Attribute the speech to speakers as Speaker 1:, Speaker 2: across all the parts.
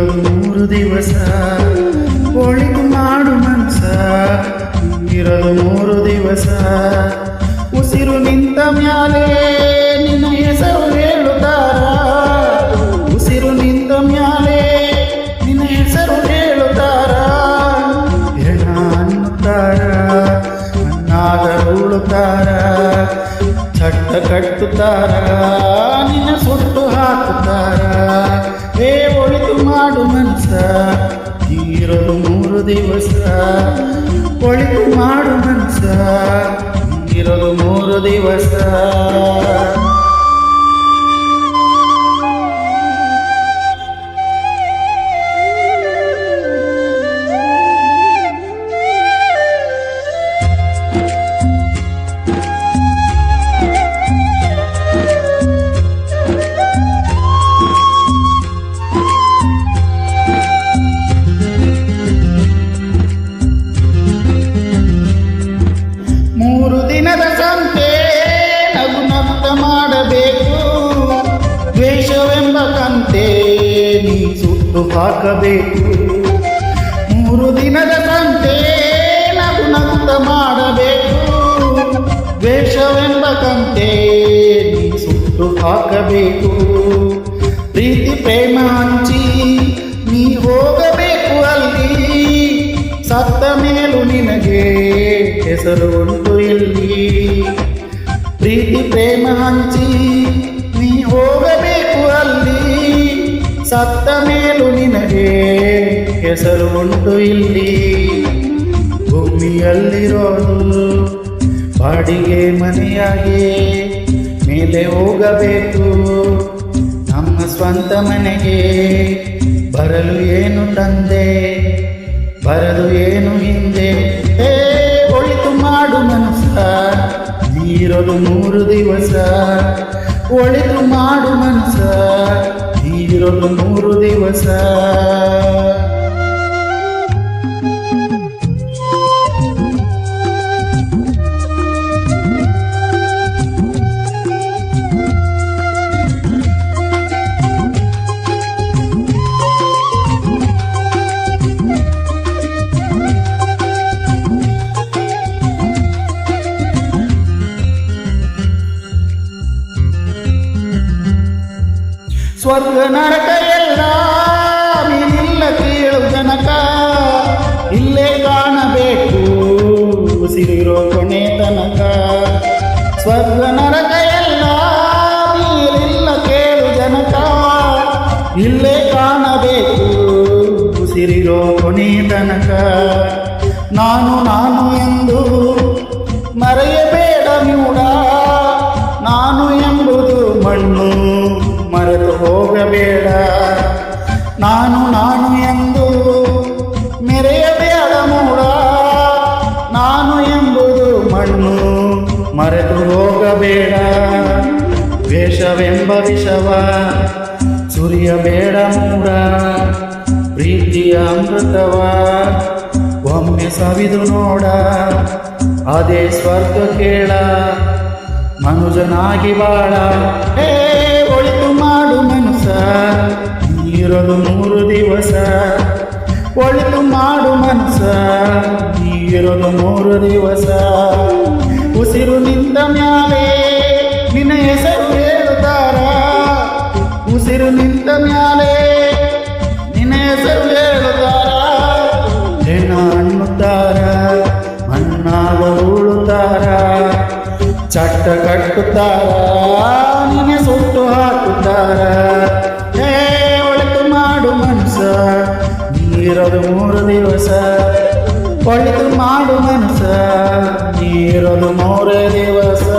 Speaker 1: ಇರೋದು 3 ದಿವಸ ಒಳಿತು ಮಾಡು ಮನಸ ಇರೋದು 3 ದಿವಸ ಉಸಿರು ನಿಂತ ಮ್ಯಾಲೆ ನಿನ್ನ ಹೆಸರು ಹೇಳುತ್ತಾರ ಉಸಿರು ನಿಂತ ಮ್ಯಾಲೆ ನಿನ್ನ ಹೆಸರು ಹೇಳುತ್ತಾರ ಹೆಣ ಅನ್ನುತ್ತಾರ ಅನ್ನಾಗ ಉಳುತ್ತಾರ ಚಟ್ಟ ಕಟ್ಟುತ್ತಾರ ನಿನ್ನ ಸುಟ್ಟು ಹಾಕುತ್ತಾರ ಹೇ ಒಳಿತು ಮಾಡು ಮನಸ ಇರೋದು 3 ದಿವಸ ಒಳಿತು ಮಾಡು ಮನಸ ಇರೋದು 3 ದಿವಸ ದಿನದ ಸಂತೆ ನಗು ನಗುತ್ತ ಮಾಡಬೇಕು ದ್ವೇಷವೆಂಬ ಕಂತೆ ನೀ ಸುಟ್ಟು ಹಾಕಬೇಕು 3 ದಿನದ ಸಂತೆ ನಗು ನಗುತ್ತ ಮಾಡಬೇಕು ದ್ವೇಷವೆಂಬ ಕಂತೆ ನೀ ಸುಟ್ಟು ಹಾಕಬೇಕು ಪ್ರೀತಿ ಪ್ರೇಮ ಹಂಚಿ ನೀ ಹೋಗಬೇಕು ಅಲ್ಲಿ ಸತ್ತ ಮೇಲೂ ನಿನಗೆ ಹೆಸರು ಉಂಟು ಇಲ್ಲಿ ಪ್ರೀತಿ ಪ್ರೇಮ ಹಂಚಿ ನೀ ಹೋಗಬೇಕು ಅಲ್ಲಿ ಸತ್ತ ಮೇಲೂ ನಿನಗೆ ಹೆಸರು ಉಂಟು ಇಲ್ಲಿ ಭೂಮಿಯಲ್ಲಿರೋದು ಬಾಡಿಗೆ ಮನೆಯಾಗಿ ಮೇಲೆ ಹೋಗಬೇಕು ನಮ್ಮ ಸ್ವಂತ ಮನೆಗೆ ಬರಲು ಏನು ತಂದೆ ಬರದು ಏನು ಹಿಂದೆ ಒಳಿತು ಮಾಡು ಮನಸ ಇರೋದು 3 ದಿವಸ ಒಳಿತು ಮಾಡು ಮನಸ ಇರೋದು 3 ದಿವಸ ಸ್ವರ್ಗ ನರಕ ಎಲ್ಲ ನೀನಿಲ್ಲ ಕೇಳು ಜನಕ ಇಲ್ಲೇ ಕಾಣಬೇಕು ಉಸಿರಿರೋ ಕೊನೆ ತನಕ ಸ್ವರ್ಗ ನರಕ ಎಲ್ಲ ನೀನಿಲ್ಲ ಕೇಳು ಜನಕ ಇಲ್ಲೇ ಕಾಣಬೇಕು ಉಸಿರಿರೋ ಕೊನೆ ತನಕ ನಾನು ನಾನು ಎಂದು ಮರೆಯಬೇಡ ಮೂಡ ನಾನು ಎಂಬುದು ಮಣ್ಣು ಮರೆತು ಹೋಗಬೇಡ ನಾನು ನಾನು ಎಂದು ಮೆರೆಯಬೇಡ ಮೂಡ ನಾನು ಎಂಬುದು ಮಣ್ಣು ಮರೆತು ಹೋಗಬೇಡ ದ್ವೇಷವೆಂಬ ವಿಷವ ಸುರಿಯಬೇಡ ಮೂಡ ಪ್ರೀತಿಯ ಅಮೃತವ ಒಮ್ಮೆ ಸವಿದು ನೋಡ ಅದೇ ಸ್ವರ್ಗ ಕೇಳ ಮನುಜನಾಗಿ ಬಾಳ ಒಳಿತು ಮಾಡು ಮನಸ ಇರೋದು 3 ದಿವಸ ಒಳಿತು ಮಾಡು ಮನಸ ಇರೋದು 3 ದಿವಸ ಉಸಿರು ನಿಂತ ಮ್ಯಾಲೆ ನಿನ್ನ ಹೆಸರು ಹೇಳುತ್ತಾರ ಉಸಿರು ನಿಂತ ಮ್ಯಾಲೆ ನಿನ್ನ ಹೆಸರು ಹೇಳುತ್ತಾರ ಹೆಣ ಅನ್ನುತ್ತಾರ ಮಣ್ಣಾಗ ಉಳುತ್ತಾರ ಚಟ್ಟ ಕಟ್ಟುತ್ತಾರ ನಿನ್ನೆ ಸುಟ್ಟು ಹಾಕುತ್ತಾರ ಹೇ ಒಳಿತು ಮಾಡು ಮನಸ ಇರೋದು 3 ದಿವಸ ಒಳಿತು ಮಾಡು ಮನಸ ಇರೋದು 3 ದಿವಸ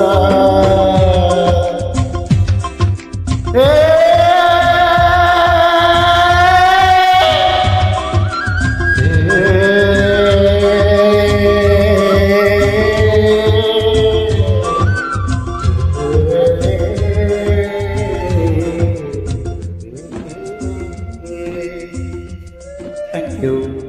Speaker 1: Thank you.